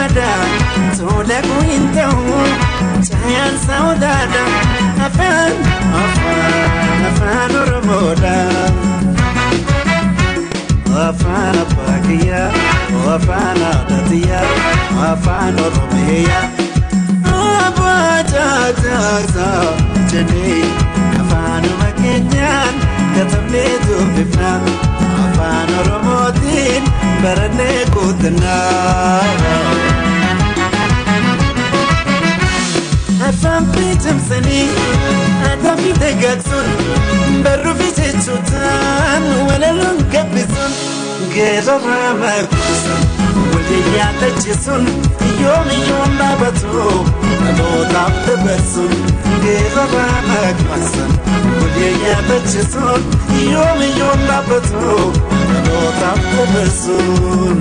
mada Tole kuinto Chayan saudada Afan Oromoda Afan Abakia Afan Adatia Afan Oromia Abata Jene Afan Makenyan Katamne Tubifna Afan Oromotin Barane Kutna Afan Pitam Sani Adafi Degatsun Barufi Chutan Walalun Kapisun Gera Ramakusan Waliya Tachisun Yomi Yonda Batu Alota Tabasun Gera Ramakusan Waliya Tachisun Yomi Yonda Batu Alota Tabasun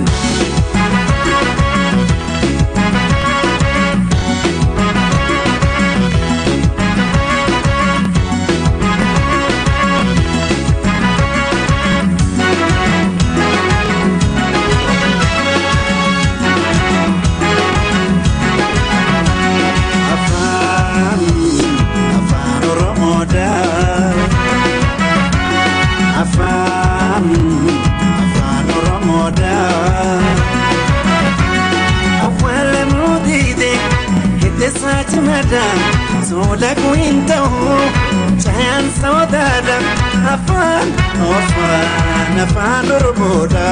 Soda kuinto Chayan saudada Afan Oromoda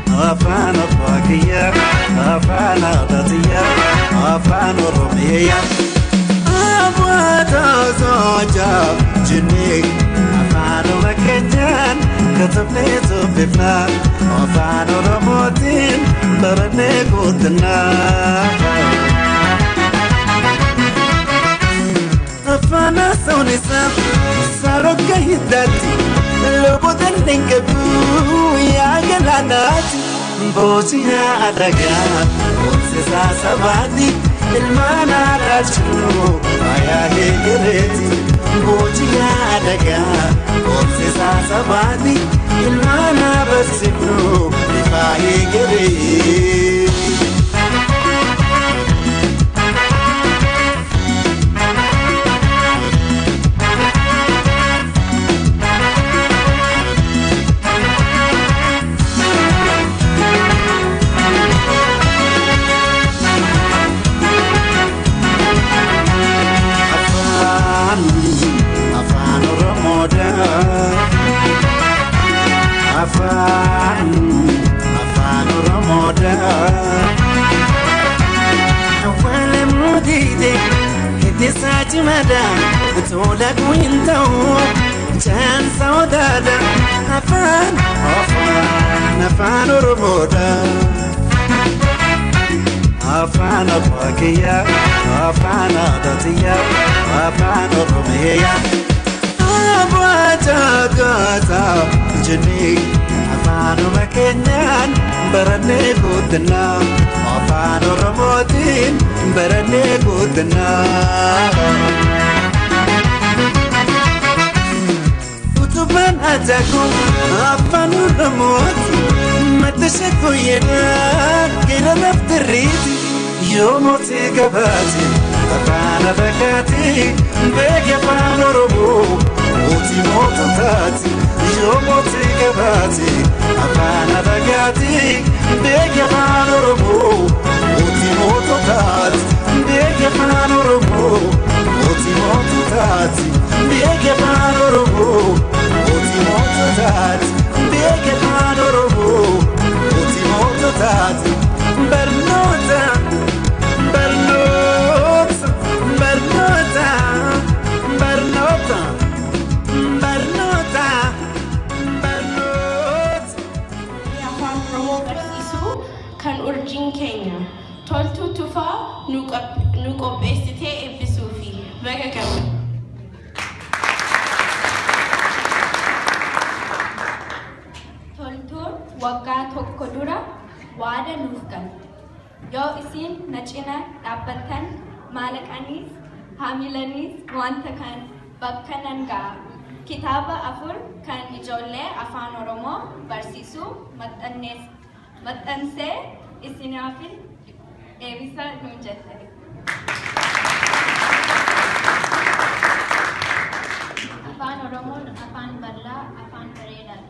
Afan Abakia Afan Adatia Afan Oromia Abata Zoja Jinik Afan Makenyan Katamne Tubifna Afan Oromotin Barane Kutna Afana sonisa saroka hidati lobodan dengabu ya galanati bozi ya adaga sesa sabadi ilmana rachno aya hegereti bozi ya adaga sesa sabadi ilmana basifno ifa hegereti Afan Oromoda Awale mudide Hiti sachi mada Tola kuinto Chan saudada Afan Oromoda Afan Abakia Afan Adatia Afan Oromia Abata Gata Jinik Afan Makenyan Barane Kutna Afan Oromotin Barane Kutna Utuban Ataku Afan Oromotin Matashaku Yena Kira Naftariti Yomoti Gabati Afan Abakati Beg Afan Oromo Oti Moto Tati Yomoti Gabati Afan Abakati Beg Afan Oromo Oti Moto Tati Beg Afan Oromo Oti Moto Tati Beg Afan Oromo Oti Moto Tati Beg Afan Oromo Oti Moto Tati Bernota Kan urjin Kenya toltu tufa nuko besite ebisufi baga kam toltu wagga tokko dura wada nufkan yo isin nachina dabbatan malaqanis hamilanis wanta kan bakkanan ga kitaba afur kan ijolle afaan oromo barsisu maxxanse isinaafin eebisa nuun jettani. Afaan Oromoon afaan bal'aa, afaan bareedaadha.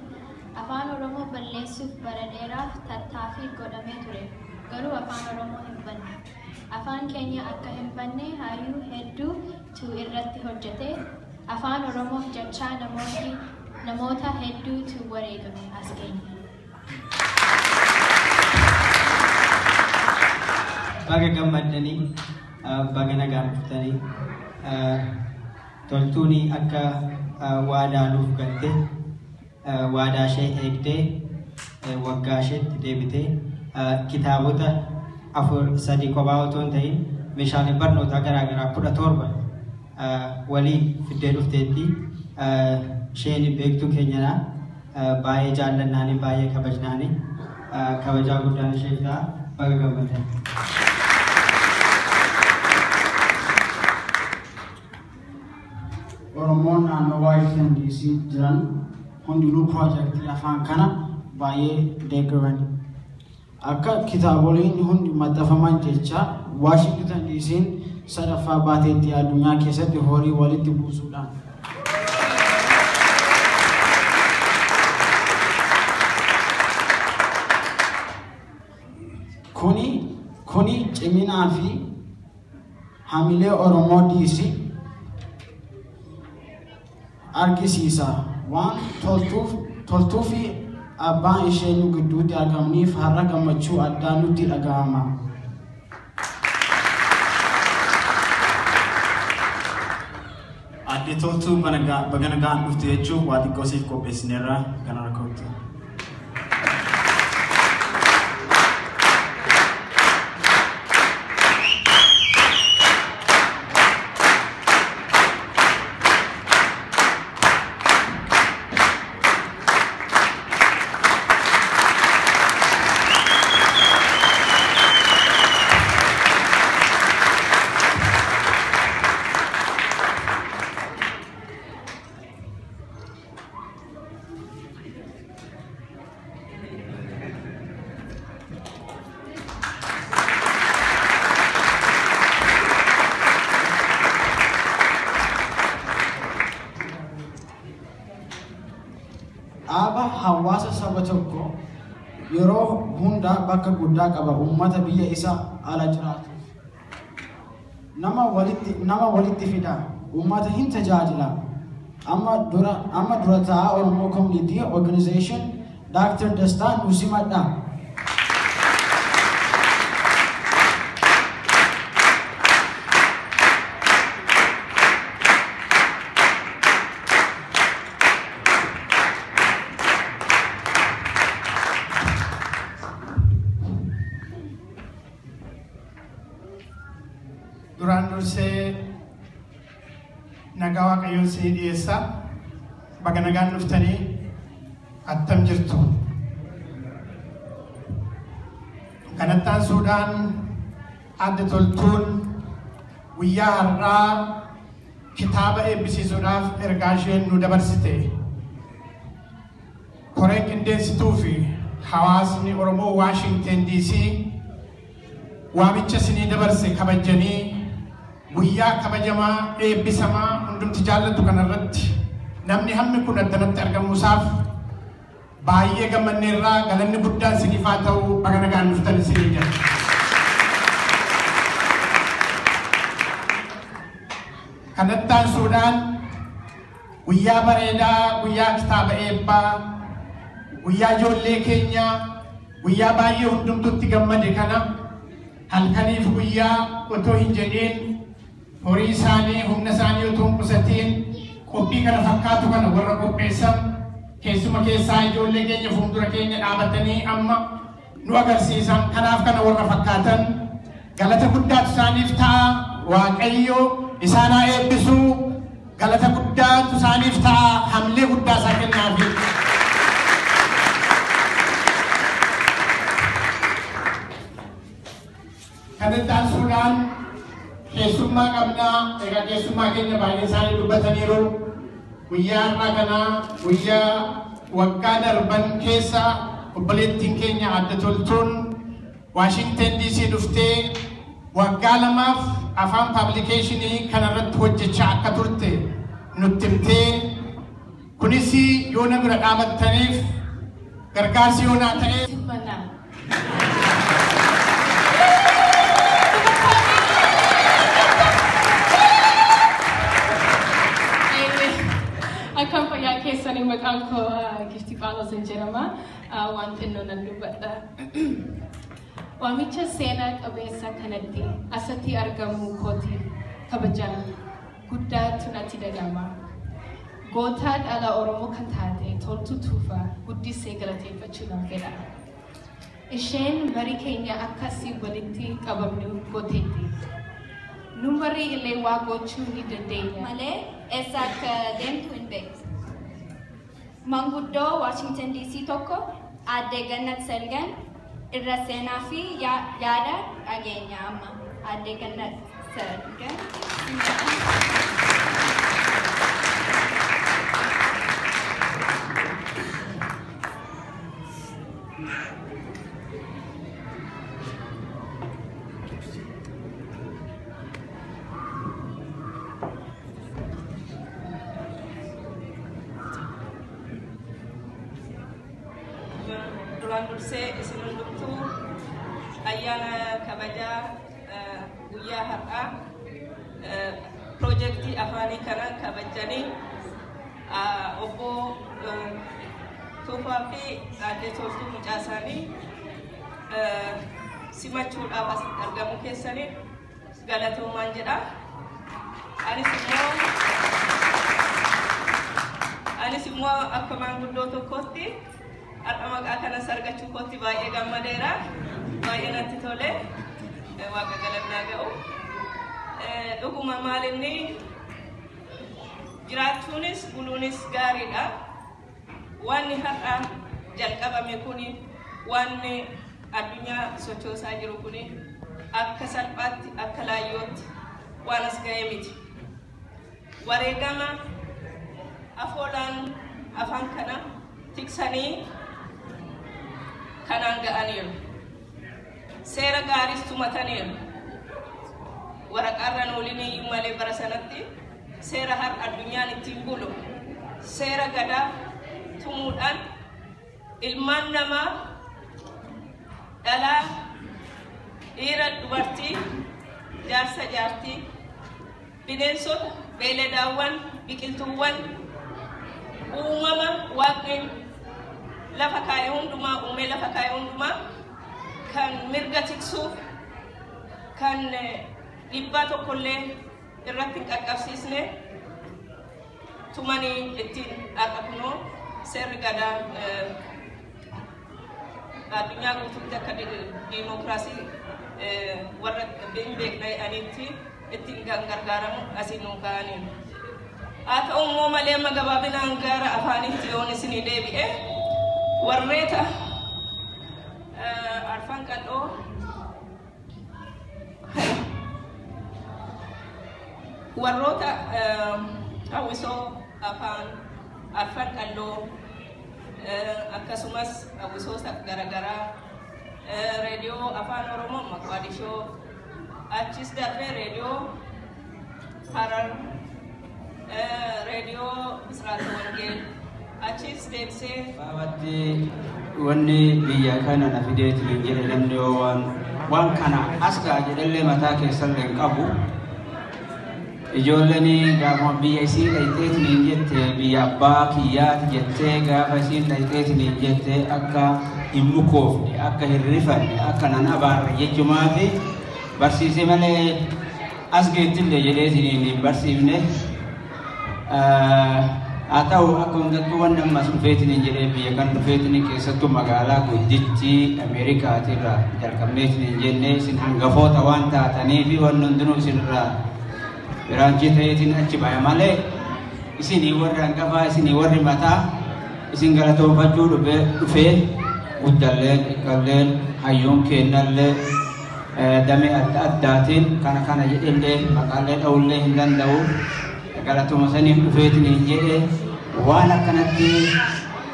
Afaan Oromoo balleessuuf bara dheeraaf tattaaffii godhamee ture. Garuu afaan Oromoo hin banne. Afaan keenya akka hin banne hayyuu hedduutu irratti hojjete. Afaan Oromoof jecha namoota hedduutu wareegame as keenya. Baga gammaddanii, baga nagaan dhuftanii, toltuuni akka waadaa nuuf galte, waadaa ishee eegdee, waggaa isheetti deebitee, kitaabota 4-3 kophaa otoo hin ta'in meeshaalee barnootaa garaagaraa 17 waliin fiddee dhufteetti. Isheen beektuu keenyadha. Baay'ee jaallannaanii, baay'ee kabajnaanii, kabajaa guddaan isheef ta'a. Baga gammaddan. Oromoon naannoo Washington DC jiran hundinuu piroojeektii afaan kana baay'ee deeggaran. Akka kitaaboleen hundi maxxanfaman jecha Washington DC'n sadaffaa baateetti addunyaa keessatti horii walitti buusuudhaan. Kuni ciminaa fi hamilee Oromoo DC argisiisa. Waan toltuu fi abbaan ishee nu gidduutti argamaniif har'a gammachuu addaa nutti dhaga'ama. Adde toltuu baga nagaan dhufte jechuun waa xiqqoo siif qopheessineerra kan argamtu. Aaba hawaasa saba tokko yeroo hunda bakka guddaa qaba. Uummata biyya isaa ala jiraatu nama walitti fida, uummata hin tajaajila. Amma dura taa'aa Oromoo Community Organization Dr. Dastaa Nusimadha. Duraan dursee nagaa Waaqayyoon sii dhiyeessa. Baga nagaan dhuftanii attam jirtu. Kanattaan Suudaan adde toltuun guyyaa har'aa kitaaba eebbisiisuudhaaf ergaa isheen nu dabarsite. Koreen qindeessituu fi hawaasni Oromoo Washington DC waamicha isinii dabarse kabajanii guyyaa kabajamaa eebbisamaa hundumti jaallatu kanarratti namni hammi kun addanatti argamuusaaf baay'ee gammanneerraa. Galanni guddaan isiniif haa ta'u. Baga nagaan dhuftan isinii jedha. Kanattaan Suudaan guyyaa bareedaa, guyyaa kitaaba eebbaa, guyyaa ijoollee keenyaa, guyyaa baay'ee hundumtutti gammade kana halkaniif guyyaa otoo hin jedhiin horii isaanii humna isaanii otoo hin qusatiin qophii kana fakkaatu kana warra qopheessan keessuma keessaa ijoollee keenya fuuldura keenya dhaabatanii amma nu agarsiisan. Kanaaf kana warra fakkaatan galata guddaatu isaaniif ta'a. Waaqayyo isaan haa eebbisu. Galata guddaatu isaaniif ta'a. Hamilee guddaa isaa kennaafi. Kanattaan Suudaan keessummaa qabnaa. Egaa keessummaa keenya baay'ee isaanii dubbataniiru. Guyyaa har'aa kanaa guyyaa waggaa darban keessa obboleettiin keenya adde toltuun Washington DC dhuftee waggaa lamaaf afaan publicationii kanarratti hojjechaa akka turte nutti himtee kunis yoo na bira dhaabattaniif gargaarsi yoo naa ta'e Akkam fayyaa keessanii maqaan koo Giftii Phaawulos jedhama. Waan xinnoo nan dubbadha. Waamicha seenaa qabeessa kanatti asatti argamu kootiif kabajaa guddaatu natti dhagahama. Gootaa dhala Oromoo kan taate Toltuu Tuufaa guddisee galateeffachuu nan fedha. Isheen marii keenya akkasii walitti qabamnu gooteetti. Nu marii illee waa gochuu ni dandeenya. Malee eessa akka deemtu hin beektu. Manguddoo Washington DC tokko Aadde Gannat Salgan irra seenaa fi yaada dhageenya amma. Aadde Gannat Salgan. Duraan dursee isin hundumtuu ayyaana kabajaa guyyaa har'aa piroojeektii afaanii kana kabajanii obbo Tuufaa fi Aadde Toltuu mucaa isaanii simachuudhaaf asitti argamu keessanii galatoomaa jedha. Anis immoo akka maanguddoo tokkootti har'a maqaa kanas argachuu kootti baay'ee gammadeera. Baay'ee natti tole. Waaqa galannaa ga'u. Dhuguma maalinni jiraachuunis buluunis gaariidha. Wanni har'a jalqabame kuni wanni addunyaa sochoosaa jiru kuni akka salphaatti akka laayyootti waan as ga'e miti. Wareegama afoolaan afaan kana tiksanii kanaan ga'aniiru. Seera gaariis tumataniiru. Waraqaarra noolinii malee bara sanatti seera har'a addunyaan ittiin bulu seera gadaa tumuudhaan ilmaan namaa dhalaa dhiira dubartii jaarsa jaartii bineensota beeladaawwan biqiltuuwwan uumama waaqni lafa kaa'e hundumaa uumee lafa kaa'e hundumaa kan mirga tiksuuf kan dhiibbaa tokkollee irratti hin qaqqabsiisne tumanii ittiin dhaqabnoo seerri gadaa addunyaa guutuutti akka diimokiraasii warra hin beekne aniitti ittiin gargaaramu asiin nu ka'aniiru. Haa ta'u immoo malee amma gabaabinaan gara afaanitti yoon isinii deebi'e warreeta arfan qal'oo warroota hawwisoo afaan arfan qal'oo akkasumas hawwisoota garaagaraa reediyoo afaan oromoo Moqaadishoo achis darbee reediyoo Harar reediyoo Misraata Wangeel achis deebisee baabatti wanni biyya kana na fideetiin jedhe namni yoo waan kana as ga'a jedhallee mataa keessallee hin qabu. Ijoolleen gaafa biyya isii dhayxeetiin jette biyya abbaa kiyyaati jettee gaafa isiin dhayxeetiin jette akka hin mukoofne akka hin rifanne akka nan abaarre jechumaafi barsiise malee as geettillee jedheetiin hin barsiifne. Haa ta'u akka hundattuu wanni ammas dhufeetiin jedhee biyya kan dhufeetiin keessattuu magaalaa guddichi Ameerikaatirraa jalqabneetiin jennee isin hangafoota waan taataniif wanni hundinuu isinirraa biraanchii ta'eetiin achi ba'e malee isinii warri hangafaa isinii warri mataa isin galatoonfachuu dhufee guddalleen xiqqalleen hayyoon kennallee damee adda addaatiin kana jedhellee maqaallee dha'ullee hin danda'u. Galatuma saniif dhufeetiin jedhe waan akkanatti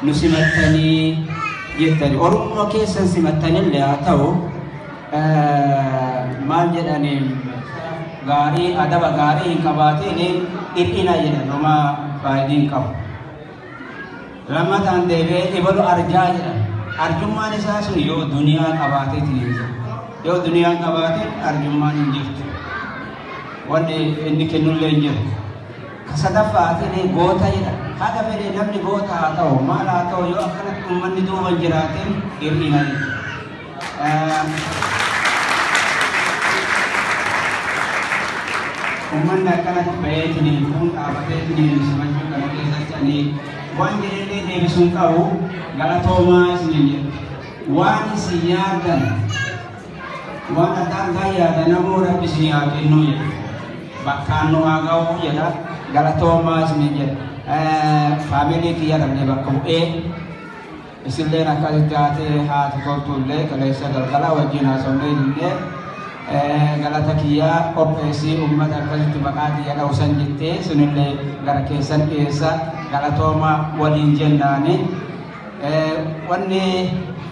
nu simattanii jettani Oromoo keessan simattanillee haa ta'u maal jedhaniin gaarii adaba gaarii hin qabaatiin hir'ina jedhan homaa faayidiin qabu. Lammataan deebi'ee ibalu arjaa jedhan. Arjummaan isaa sun yoo duniyaa qabaateetiin hin jiru. Yoo duniyaan qabaateen arjummaan hin jirtu. Wanni inni kennullee hin jiru. Ka sadaffaatiin goota jedhan. Haga fedhe namni goota haa ta'u maal haa ta'u yoo akkanatti uummanni duuba hin jiraateen hir'ina jedhan. Uummanni akkanatti baheetiin kun dhaabateetiin simachuu kana keessatti ani waan jedhee deebisuun qabu galatoomaa isiniin jedhu. Waan isin yaadan waan adda addaa yaadan namoo rabbi isin haa kennuu jedhu. Bakkaan nu haa ga'uu jedha galatoomaa isiniin jedhu. Faamilii kiyya dhabnee bakka bu'ee isinleen akkasitti haatee haati toltullee kaleessa galgala wajjin haasofnee illee galata kiyyaa qopheessii uummata akkasitti maqaa kiyya dhawusan jettee sunillee gara keessan dhiyeessa galatoomaa waliin jennaani wanni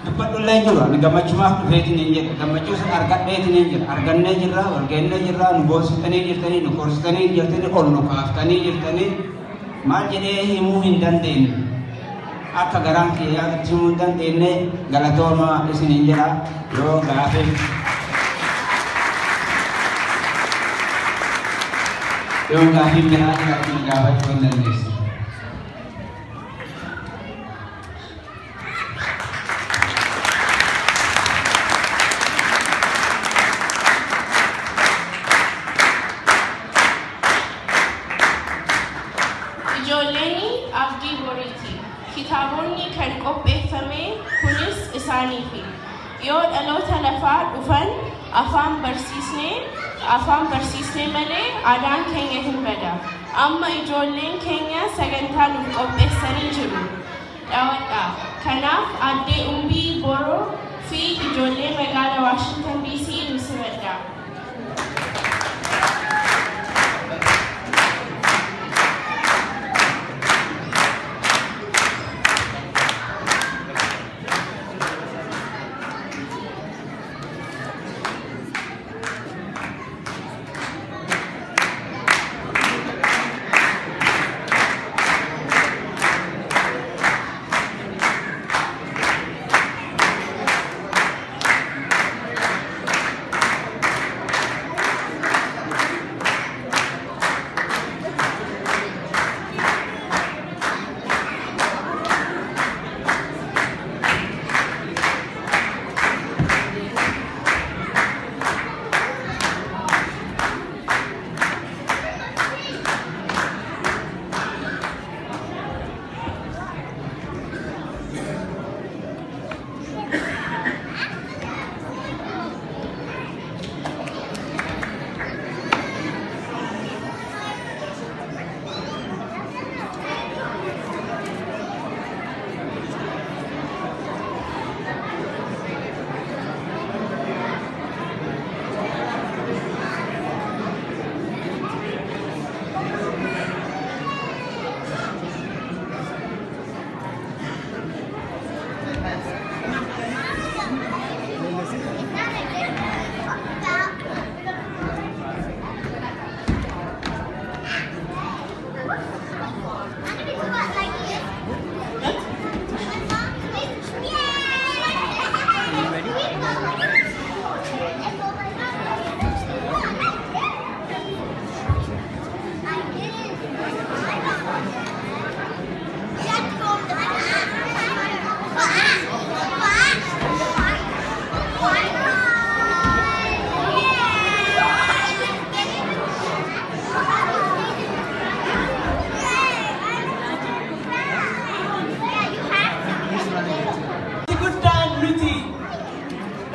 dubbadhullee jiru ani gammachumaaf dhufeetiin hin jedhe gammachuu sun argadheetiin hin jedhe argannee jirra walgeennee jirra nu boonsitanii jirtanii nu korsitanii jirtanii ol nu kaaftanii jirtanii maal jedhee himuu hin dandeenye akka garaan kiyyaa himuu hin dandeenye galatoomaa isiniin jedha yoo gaafee Yung kahit pinati natin nagawat ko ng list. Ijoolleen abdii boriiti. Kitaabonni kan qopheeffame kunis isaaniifi. Yoo dhaloota lafaa dhufan afaan barsiisnee malee aadaan keenya hin bada. Amma ijoolleen keenya sagantaa nuuf qopheessanii jiru. Dhawadhaa. Kanaaf addee Umbii Boroo fi ijoollee magaalaa Washington DC nu simadha.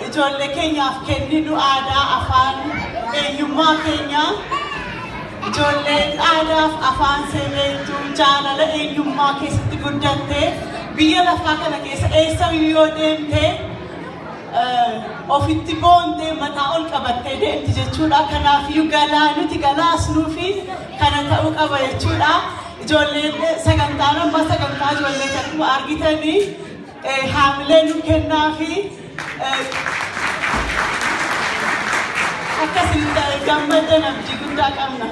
ijoollee keenyaaf kenninu aadaa afaan eenyummaa keenya ijoolleen aadaaf afaan seeneetu jaalala eenyummaa keessatti guddattee biyya lafaa kana keessa eessa yoo deemte ofitti boontee mataa ol qabattee deemti jechuudha. Kanaafiyyuu nuti galaasnuu fi kana ta'uu qaba jechuudha. Ijoolleen sagantaan amma sagantaa ijoollee kan argitanii haamilee nu kennaa fi sin gammadan abdii guddaa qabna.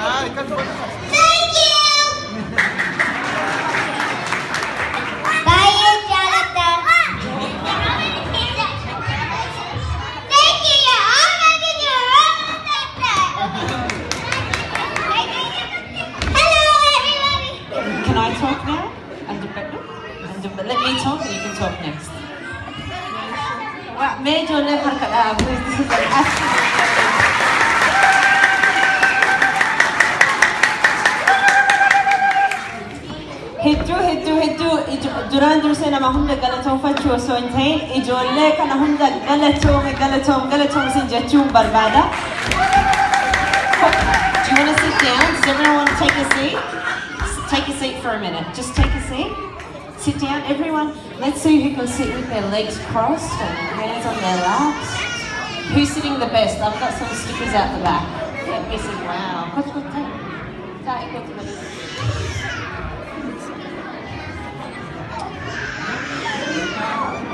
Can I talk now? Let me talk and you can talk next. Major level, this is an hedduu duraan dursee nama hunda galatoomfachuu osoo hin ta'in ijoollee kana hunda galatoom sin jechuun barbaada. Do you want to sit down? Does everyone want to take a seat? Take a seat for a minute. Just take a seat. Sit down, everyone. Let's see who can sit with their legs crossed and hands on their laps. Who's sitting the best? I've got some stickers out the back. Let me see. Wow.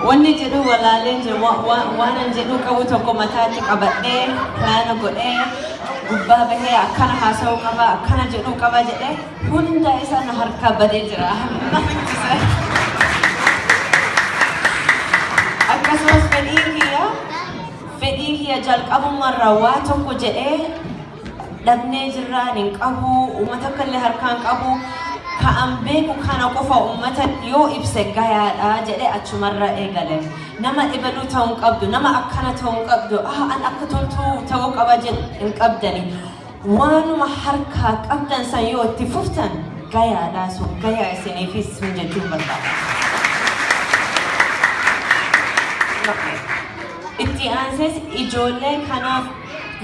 Wanni jedhu walaaleen jiru waan an jedhu qabu tokko mataatti qabadhee plaana godhee gubbaa bahee akkana haasa'uu qaba akkana jedhu qaba jedhee hunda isaa na harkaa badee jira. Akkasumas fedhii kiyya jalqabumarraa waa tokko jedhee dhabnee jirraan hin qabu uummata kallee harkaan qabu. Ka'an beeku kana qofa uummata yoo ibse gayaadha jedhee achumarra eegale. Nama ibaluu ta'uu qabdu, nama akkana ta'uu qabdu, an akka toltuu ta'uu qaba hin qabdani. Waanuma harkaa qabdan san yoo itti fuftan gayaadha sun gayaa isiniifis sun jechuun barbaada. Itti aansees ijoollee kanaaf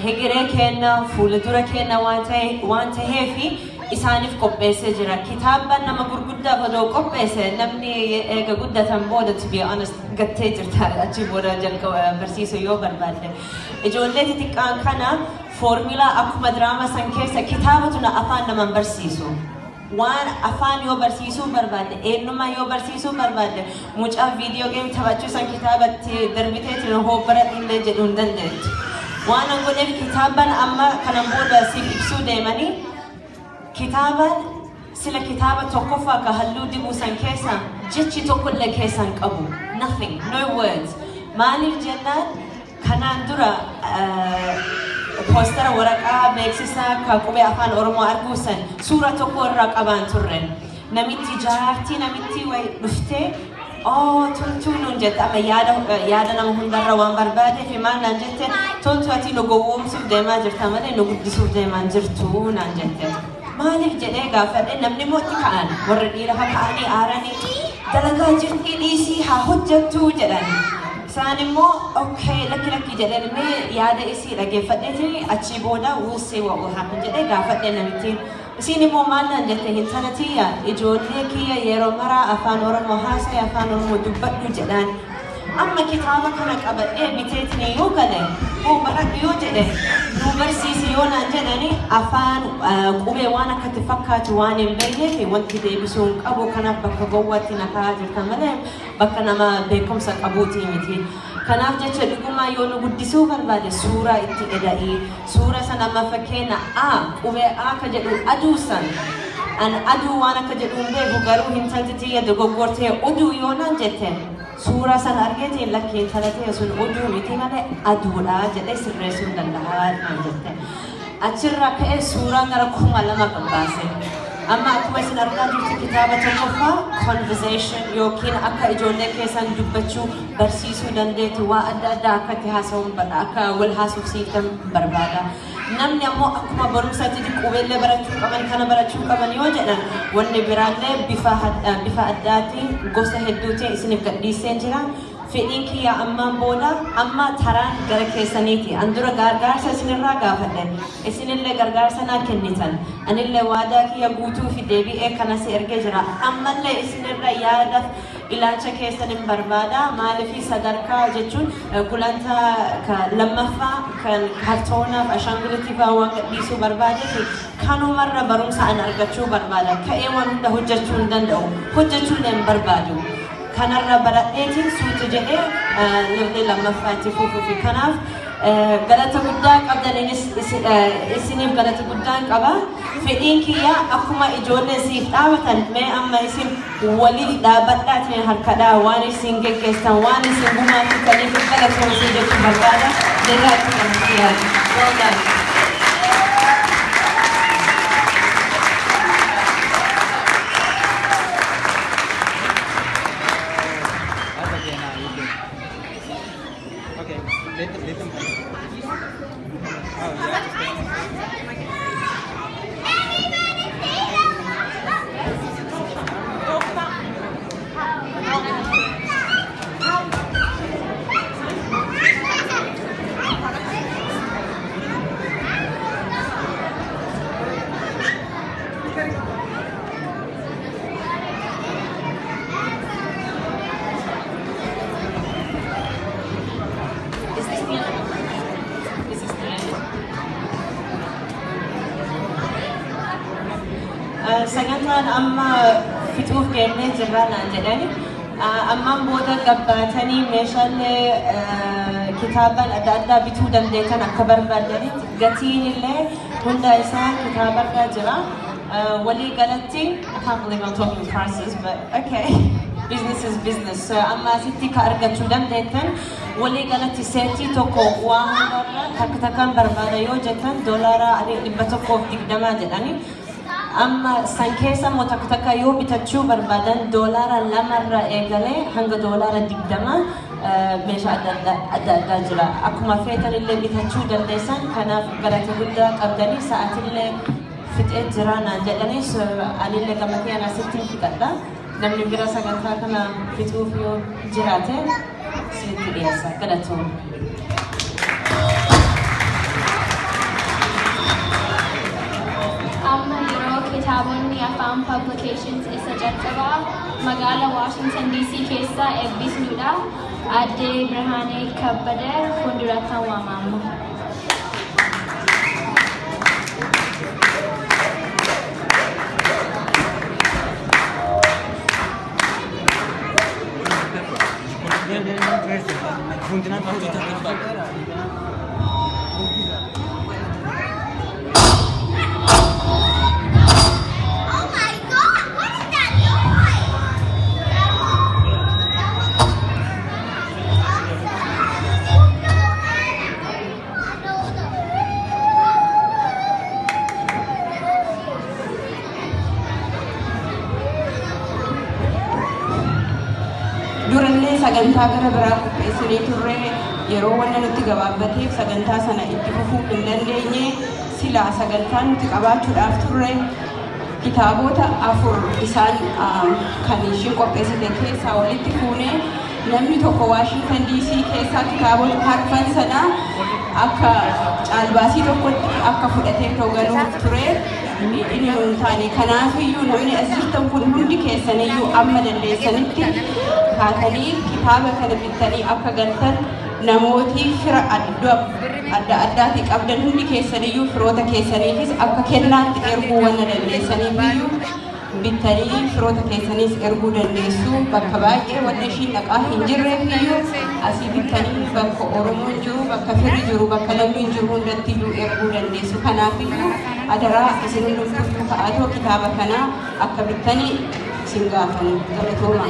hegeree kenna, fuuldura kenna waan ta'eefi isaaniif qopheessee jira. Kitaaba nama gurguddaa odoo qopheesse namni eega guddatan booda to be honest gattee jirta achi booda jalqaba barsiisuu yoo barbaadde. Ijoollee xixiqqaan kana foormulaa akkuma diraamaa san keessa kitaabatu na afaan naman barsiisu. Waan afaan yoo barsiisuu barbaadde, eenyummaa yoo barsiisuu barbaadde, mucaa viidiyoo geem taphachuu san kitaabatti darbiteetiin hobbara illee jedhuu hin dandeettu. Waan an godheef kitaaban amma kanan booda siif ibsuu deemanii Kitaban sila kitaba tokkoffaa ka halluu dibuu san keessa jechi tokkollee keessan qabu. Nothing, no words. Maaliif jennaan kanaan dura poostara waraqaa beeksisaa ka qubee afaan Oromoo arguu san suura tokko irraa qabaan turre. Namitti jaartii namitti wayi dhuftee toltuu nuun jette amma yaada nama hundarra waan barbaadeef maal naan jette toltuu ati nu gowwoomsuuf deemaa jirta malee nu guddisuuf deemaa jirtu naan jette. Maaliif jedhee gaafadhe namni mootti ka'an warra dhiira haa ka'anii aaranii dalagaa jirtii dhiisii haa hojjettu jedhan. Isaan immoo okay lakki jedhan mee yaada isii dhageeffadheetii achii booda we'll see what will happen jedhee gaafadhe namittiin. Isin immoo maal naan jette hintala tiyya ijoollee kiyya yeroo maraa afaan Oromoo haasa'e afaan Oromoo dubbadhu jedhan. Amma kitaaba kana qabadhee biteetiin yoo gale baradhu yoo jedhe nu barsiisi yoo naan jedhani afaan qubee waan akkatti fakkaatu waan hin beekneef wanti deebisuu hin qabu kanaaf bakka gowwaatti na kaa'aa jirta malee bakka nama beekumsa qabuutii miti. Kanaaf jecha dhugumaa yoo nu guddisuu barbaade suuraa itti eda'ii suura sana amma fakkeenya qubee ka jedhu aduu san an aduu waan akka jedhu hin beeku garuu hintalti tiyya dogoggortee oduu yoo naan jette Suuraa sana argeetiin lakkiin talatee sun oduu miti malee aduudha jedhee sirreessuu danda'a jette. Achirraa ka'ee suuraa gara 2,000 kan baase. Amma akkuma isin argaa jirtu kitaaba tokkoffaa conversation yookiin akka ijoollee keessan dubbachuu barsiisuu dandeetti waa adda addaa akka itti haasa'uun akka wal haasofsiiftan barbaada. Namni ammoo akkuma barumsaatti qubeellee barachuu qaban kana barachuu qaban yoo jedhan wanni biraallee bifa addaatiin gosa hedduutiin isiniif gadhiisee jira. Fedhiin kiyya ammaan booda amma taraan gara keessaniiti. Andura gargaarsa isinirraa gaafadhe. Isinillee gargaarsa naa kennitan. Anillee waadaa kiyya guutuu fi deebi'ee kanas ergee jira. Ammallee isinirra yaadaaf ilaalcha keessanin barbaada. Maaliif sadarkaa jechuun gulantaa lammaffaa kan kartoonaaf ashaangulitiif waan gadhiisuu barbaade kanumarra barumsa an argachuu barbaada. Ka'ee waan hunda hojjechuu hin danda'u. Hojjechuullee hin barbaadu. Kanarra baradheetiin suutu jedhee namni lammaffaatti fuufuufi kanaaf galata guddaa qabdaniinis isiniif galata guddaan qaba. Fedhiin kiyya akkuma ijoollee siif dhaabatan mee amma isin waliif dhaabbadhaatiin harkadhaa waan isin geggeessan waan isin gumaataniif galatoomsee jechuu barbaada. Dirraatti kan yaadu. Well done. Okay, let them. Oh, yeah. Sagantaan amma fixuuf deemnee jirra naan jedhani ammaan booda gabbaatanii meeshaalee kitaaban adda addaa bituu dandeettan akka barbaadanitti gatiin illee hunda isaa kitaabarra jira. Walii galatti I can't believe I'm talking prices, but okay. Business is business. So amma asitti ka argachuu dandeettan walii galatti seetii tokko waa hundarra takkan barbaada yoo jettan $120 jedhani. Amma san keessa takka yoo bitachuu barbaadan $2 eegalee hanga $20 meeshaa adda addaa jira. Akkuma feetan illee bitachuu dandeessan kanaaf galata guddaa qabdanii sa'aatillee fixee jira naan jedhanii anillee gammadee asitti fixadha. Namni bira sagantaa kana fixuuf yoo jiraate isinitti dhiyeessa. Galatoom. Amma yeroo kitaabonni afaan publications isa jalqabaa magaalaa Washington DC keessaa eebbisnuudha. Aadde Birhaanee Kabbadee fuulduratti waamamu. sagantaa gara biraa qopheessinee turre yeroo wanna nutti gabaabbateef sagantaa sana itti fufuu hin dandeenye silaa sagantaa nuti qabaachuudhaaf turre kitaabota 4 isaan kan ishiin qopheessite keessaa walitti fuunee namni tokko Washington DC keessaa kitaabota harfan sana akka caalbaasii tokkotti akka fudhatee galuu ture inni hin taane kanaafiyyuu namni as jirtan kun hundi keessaniyyuu amma dandeessanitti kaatanii kitaaba kana bittanii akka galtan namooti fira adda addaati qabdan hundi keessaniyyuu firoota keessaniifis akka kennaatti erguu wanna dandeessaniifiyyuu bittanii firoota keessaniis erguu dandeessu bakka baay'ee wanna ishiin dhaqaa hin jirreefiyyuu asii bittanii bakka Oromoon jiru bakka firri jiru bakka lammiin jiru hundattiyyuu erguu dandeessu kanaafiyyuu adaraa isin hundumtuu ka'atoo kitaaba kanaa akka bittanii isin gaafan galatooma.